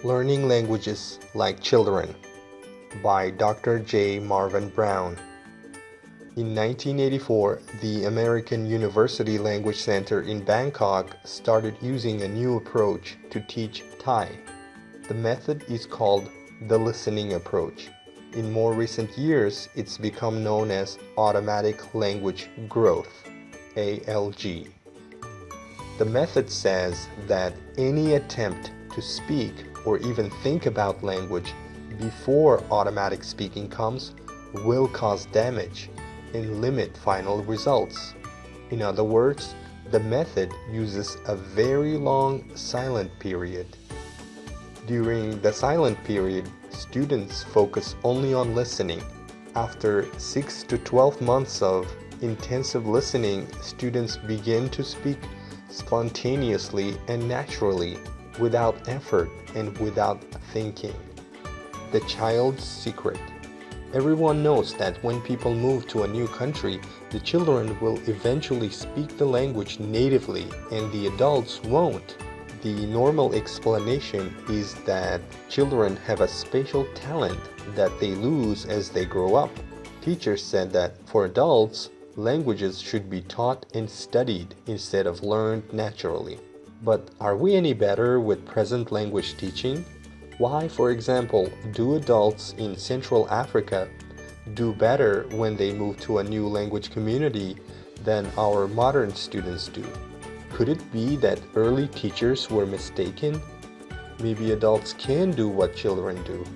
Learning Languages Like Children by Dr. J. Marvin Brown. In 1984, the American University Language Center in Bangkok started using a new approach to teach Thai. The method is called the listening approach. In more recent years, it's become known as automatic language growth, ALG. The method says that any attempt to speak or even think about language before automatic speaking comes will cause damage and limit final results. In other words, the method uses a very long silent period. During the silent period, students focus only on listening. After 6 to 12 months of intensive listening, students begin to speak spontaneously and naturally, without effort and without thinking. The child's secret. Everyone knows that when people move to a new country, the children will eventually speak the language natively and the adults won't. The normal explanation is that children have a special talent that they lose as they grow up. Teachers said that for adults, languages should be taught and studied instead of learned naturally. But are we any better with present language teaching? Why, for example, do adults in Central Africa do better when they move to a new language community than our modern students do? Could it be that early teachers were mistaken? Maybe adults can do what children do.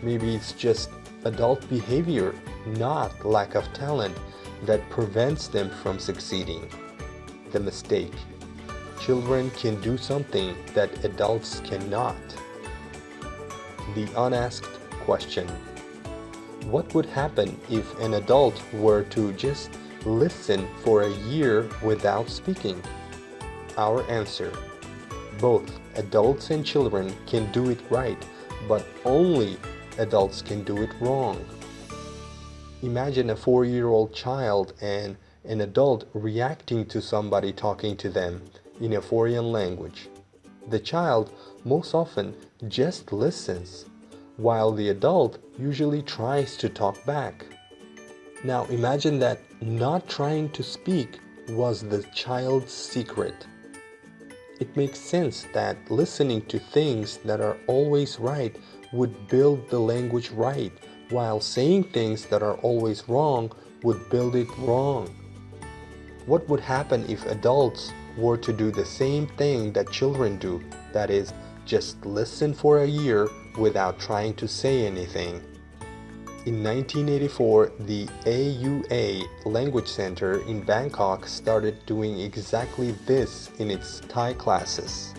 Maybe it's just adult behavior, not lack of talent, that prevents them from succeeding. The mistake. Children can do something that adults cannot. The unasked question. What would happen if an adult were to just listen for a year without speaking? Our answer. Both adults and children can do it right, but only adults can do it wrong. Imagine a 4-year-old child and an adult reacting to somebody talking to them in a foreign language. The child most often just listens, while the adult usually tries to talk back. Now imagine that not trying to speak was the child's secret. It makes sense that listening to things that are always right would build the language right, while saying things that are always wrong would build it wrong. What would happen if adults were to do the same thing that children do, that is, just listen for a year without trying to say anything? In 1984, the AUA Language Center in Bangkok started doing exactly this in its Thai classes.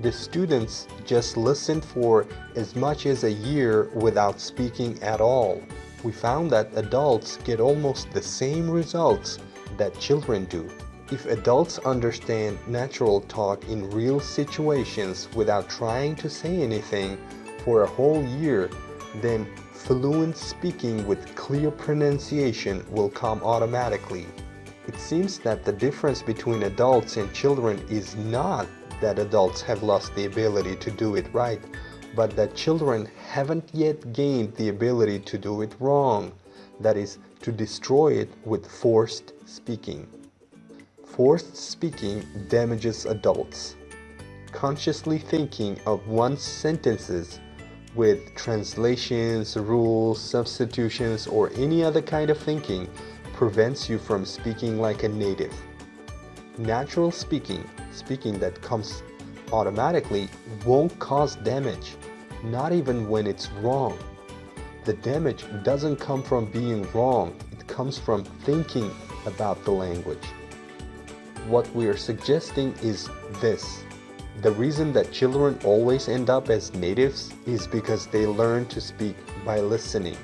The students just listened for as much as a year without speaking at all. We found that adults get almost the same results that children do. If adults understand natural talk in real situations without trying to say anything for a whole year, then fluent speaking with clear pronunciation will come automatically. It seems that the difference between adults and children is not that adults have lost the ability to do it right, but that children haven't yet gained the ability to do it wrong, that is, to destroy it with forced speaking. Forced speaking damages adults. Consciously thinking of one's sentences with translations, rules, substitutions, or any other kind of thinking prevents you from speaking like a native. Natural speaking, speaking that comes automatically, won't cause damage, not even when it's wrong. The damage doesn't come from being wrong, it comes from thinking about the language. What we are suggesting is this. The reason that children always end up as natives is because they learn to speak by listening.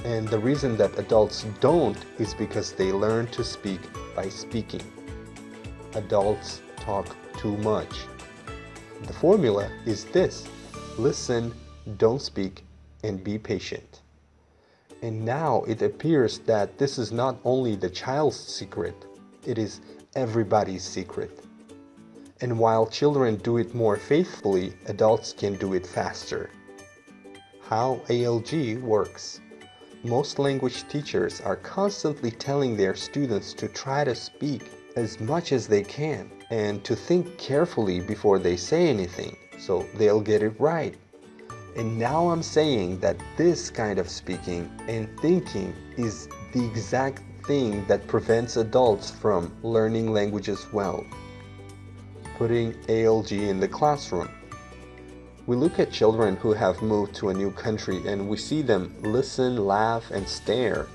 And the reason that adults don't is because they learn to speak by speaking. Adults talk too much. The formula is this: listen, don't speak, and be patient. And now it appears that this is not only the child's secret, it is everybody's secret. And while children do it more faithfully, adults can do it faster. How ALG works. Most language teachers are constantly telling their students to try to speak as much as they can and to think carefully before they say anything so they'll get it right. And now I'm saying that this kind of speaking and thinking is the exact thing that prevents adults from learning languages well. Putting ALG in the classroom. We look at children who have moved to a new country and we see them listen, laugh, and stare.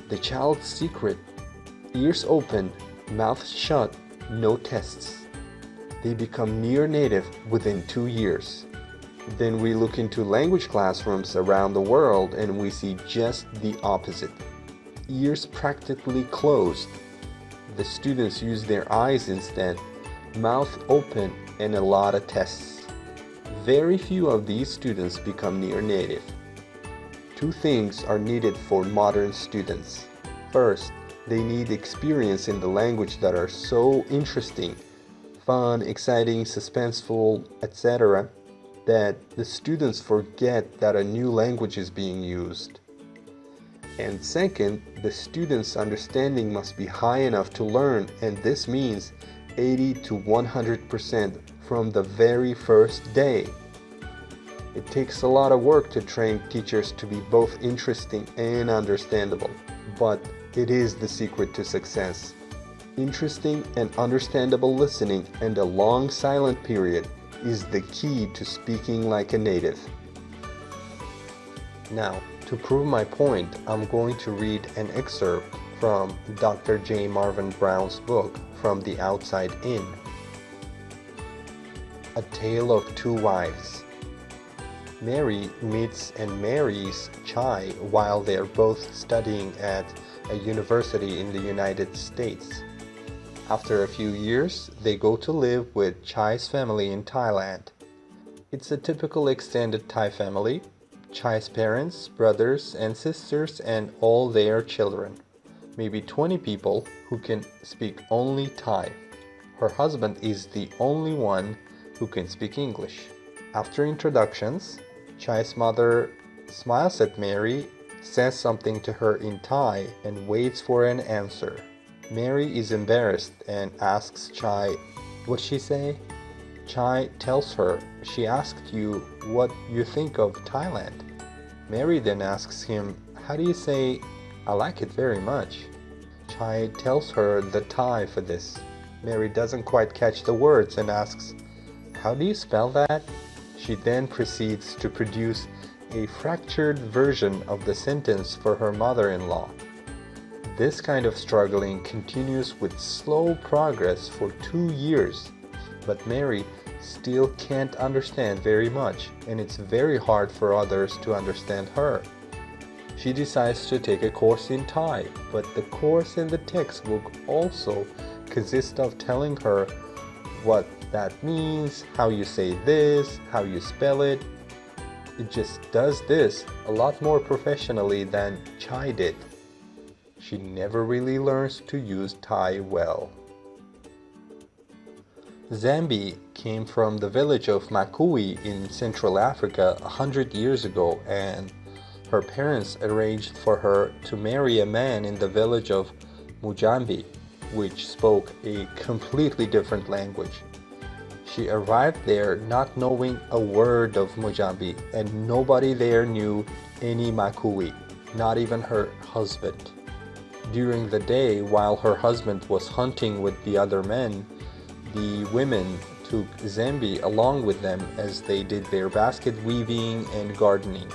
The child's secret: ears open, mouth shut, no tests. They become near native within 2 years. Then we look into language classrooms around the world and we see just the opposite. Ears practically closed. The students use their eyes instead, mouth open, and a lot of tests. Very few of these students become near native. 2 things are needed for modern students. First, they need experience in the language that are so interesting, fun, exciting, suspenseful, etc., that the students forget that a new language is being used. And second, the students' understanding must be high enough to learn, and this means 80 to 100% from the very first day. It takes a lot of work to train teachers to be both interesting and understandable, but it is the secret to success. Interesting and understandable listening and a long silent period is the key to speaking like a native. Now, to prove my point, I'm going to read an excerpt from Dr. J. Marvin Brown's book, From the Outside In. A Tale of Two Wives. Mary meets and marries Chai while they're both studying at a university in the United States. After a few years, they go to live with Chai's family in Thailand. It's a typical extended Thai family: Chai's parents, brothers and sisters, and all their children. Maybe 20 people who can speak only Thai. Her husband is the only one who can speak English. After introductions, Chai's mother smiles at Mary, says something to her in Thai, and waits for an answer. Mary is embarrassed and asks Chai, "What'd she say?" Chai tells her, "She asked you what you think of Thailand." Mary then asks him, "How do you say, 'I like it very much'?" Chai tells her the Thai for this. Mary doesn't quite catch the words and asks, "How do you spell that?" She then proceeds to produce a fractured version of the sentence for her mother-in-law. This kind of struggling continues with slow progress for 2 years, but Mary still can't understand very much, and it's very hard for others to understand her. She decides to take a course in Thai, but the course in the textbook also consists of telling her what that means, how you say this, how you spell it. It just does this a lot more professionally than Chai did. She never really learns to use Thai well. Zambi came from the village of Makui in Central Africa 100 years ago, and her parents arranged for her to marry a man in the village of Mujambi, which spoke a completely different language. She arrived there not knowing a word of Mujambi, and nobody there knew any Makui, not even her husband. During the day, while her husband was hunting with the other men, the women took Zambi along with them as they did their basket weaving and gardening.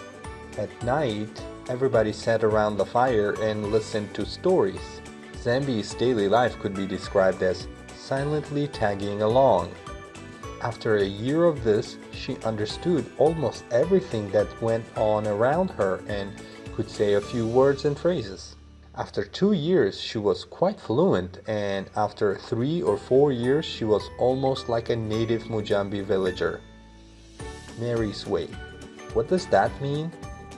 At night, everybody sat around the fire and listened to stories. Zambi's daily life could be described as silently tagging along. After a year of this, she understood almost everything that went on around her and could say a few words and phrases. After 2 years, she was quite fluent, and after 3 or 4 years, she was almost like a native Mujambi villager. Mary's way. What does that mean?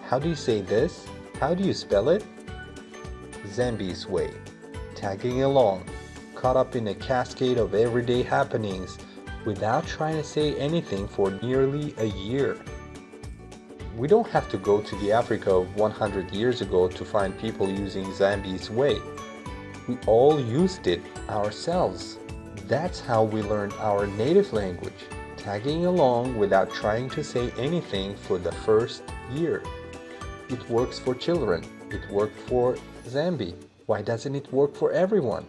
How do you say this? How do you spell it? Zambi's way. Tagging along, caught up in a cascade of everyday happenings, without trying to say anything for nearly a year. We don't have to go to the Africa of 100 years ago to find people using Zambi's way. We all used it ourselves. That's how we learned our native language, tagging along without trying to say anything for the first year. It works for children. It worked for Zambi. Why doesn't it work for everyone?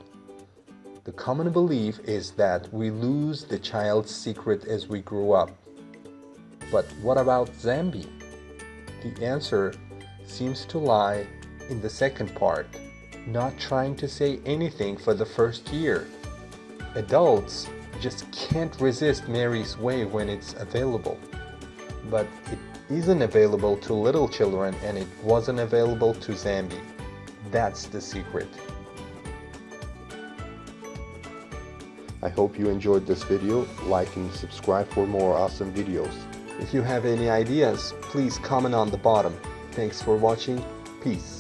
The common belief is that we lose the child's secret as we grow up. But what about Zambi? The answer seems to lie in the second part, not trying to say anything for the first year. Adults just can't resist Mary's way when it's available. But it isn't available to little children, and it wasn't available to Zambi. That's the secret. I hope you enjoyed this video. Like and subscribe for more awesome videos. If you have any ideas, please comment on the bottom. Thanks for watching. Peace.